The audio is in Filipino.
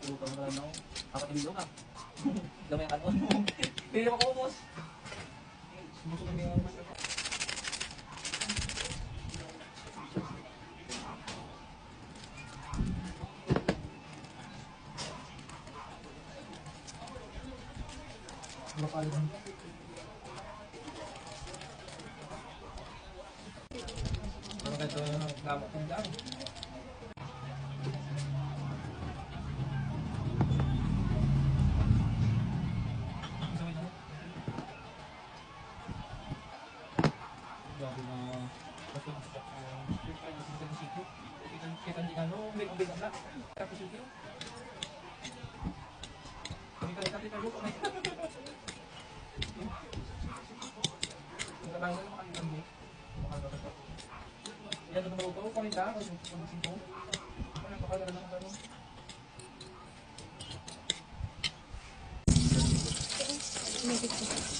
Pulutan mo na lang ng apat na bilog ka. Dami ang kanon mo. Hindi naman ko, boss. Gusto kami ang mas. Bakal lang. Ito yung gamot ng dami. Grabe na kasi kita di ano, big na tapos yung kita lupa na lang makalitan mo yan ito maluto ko kanita kasi pag-sinto ano pakala lang ano May